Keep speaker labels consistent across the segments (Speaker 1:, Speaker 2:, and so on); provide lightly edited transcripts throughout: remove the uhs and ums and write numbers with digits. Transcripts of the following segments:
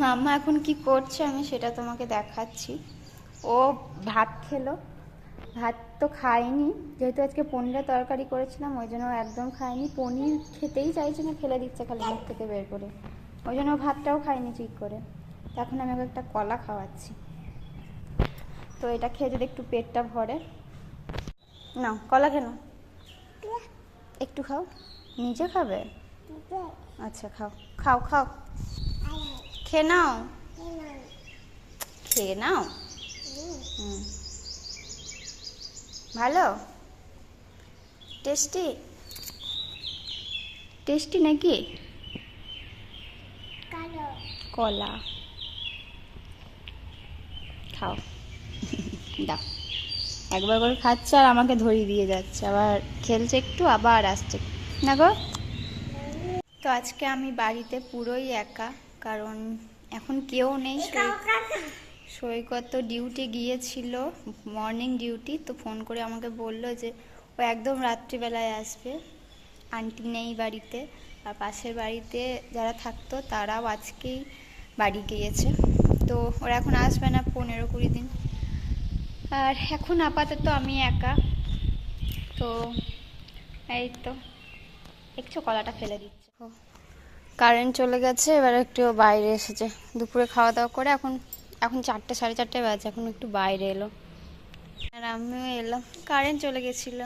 Speaker 1: মাম্মা এখন কি করছে আমি সেটা তোমাকে দেখাচ্ছি। ও ভাত খেলো, ভাত তো খায়নি, যেহেতু আজকে পনিরের তরকারি করেছিলাম ওই জন্য একদম খায়নি। পনির খেতেই চাইছে না, ফেলে দিচ্ছে খালি মুখ থেকে বের করে, ওই জন্য ভাতটাও খায়নি ঠিক করে। তো এখন আমি ওকে একটা কলা খাওয়াচ্ছি, তো এটা খেয়ে যদি একটু পেটটা ভরে। নাও কলা খেলো, একটু খাও। নিজে খাবে? আচ্ছা খাও খাও খাও, খেয়ে নাও খেয়ে নাও। ভালো, টেস্টি টেস্টি নাকি? কলা খাও, দাও। একবার করে খাচ্ছে আর আমাকে ধরিয়ে দিয়ে যাচ্ছে, আবার খেলছে একটু আবার আসছে না গো। তো আজকে আমি বাড়িতে পুরোই একা, কারণ এখন কেউ নেই। সৈকত তো ডিউটি গিয়েছিল, মর্নিং ডিউটি, তো ফোন করে আমাকে বলল যে ও একদম রাত্রিবেলায় আসবে, আন্টি নেই বাড়িতে। আর পাশের বাড়িতে যারা থাকতো তারাও আজকেই বাড়ি গিয়েছে, তো ওরা এখন আসবে না 15-20 দিন। আর এখন আপাতত আমি একা, তো এই তো একটু কলাটা ফেলে দিচ্ছে। কারেন্ট চলে গেছে, এবার একটু বাইরে এসেছে দুপুরে খাওয়া দাওয়া করে। এখন 4টে 4:30 বাজে, এখন একটু বাইরে এলো আর আমিও এলাম। কারেন্ট চলে গেছিল,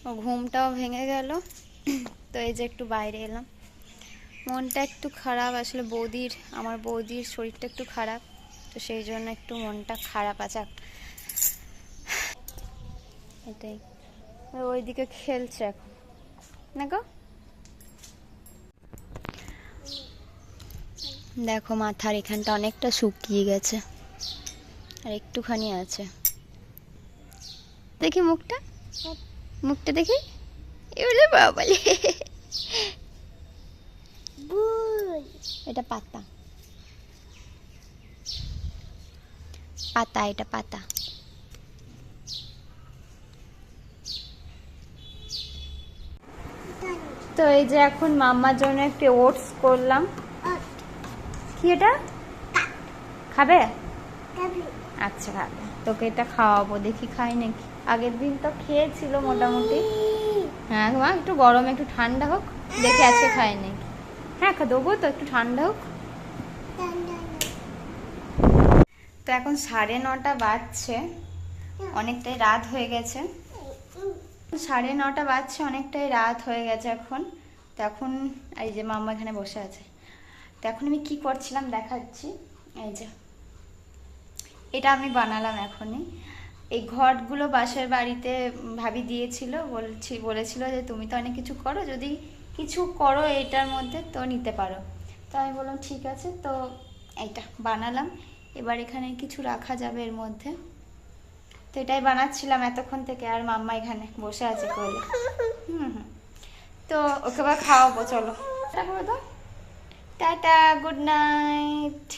Speaker 1: ও ঘুমটাও ভেঙে গেল, তো এই যে একটু বাইরে এলাম। মনটা একটু খারাপ আসলে, আমার বৌদির শরীরটা একটু খারাপ, তো সেই জন্য একটু মনটা খারাপ আছে এটাই। ওইদিকে খেলছে এখন না গো। দেখো মাথার এখানটা অনেকটা শুকিয়ে গেছে আর একটুখানি আছে। দেখি মুখটা, মুখটা দেখি, এবারে বাবালে, এটা পাতা, পাতা, এটা পাতা। তো এই যে এখন মাম্মার জন্য একটু ওটস করলাম। কি এটা খাবে? আচ্ছা খাবে, তোকে এটা খাওয়াবো, দেখি খাই নাকি। আগের দিন তো খেয়েছিল মোটামুটি। হ্যাঁ মা, একটু গরম একটু ঠান্ডা হোক, দেখি আজকে খাই নাকি। হ্যাঁ দেবো তো, একটু ঠান্ডা হোক। তো এখন 9:30 বাজছে, অনেকটাই রাত হয়ে গেছে। 9:30 বাজছে, অনেকটাই রাত হয়ে গেছে এখন। তো এখন এই যে মাম্মা এখানে বসে আছে, তো এখন আমি কি করছিলাম দেখাচ্ছি। এই যে এটা আমি বানালাম এখনই। এই ঘটগুলো বাসার বাড়িতে ভাবি দিয়েছিল, বলেছিল যে তুমি তো অনেক কিছু করো, যদি কিছু করো এটার মধ্যে তো নিতে পারো। তো আমি বললাম ঠিক আছে, তো এইটা বানালাম। এবার এখানে কিছু রাখা যাবে এর মধ্যে, তো এটাই বানাচ্ছিলাম এতক্ষণ থেকে। আর মাম্মা এখানে বসে আছে কোলে। তো ওকে আবার খাওয়াবো, চলো টাটা করে দাও, টাটা, গুড নাইট।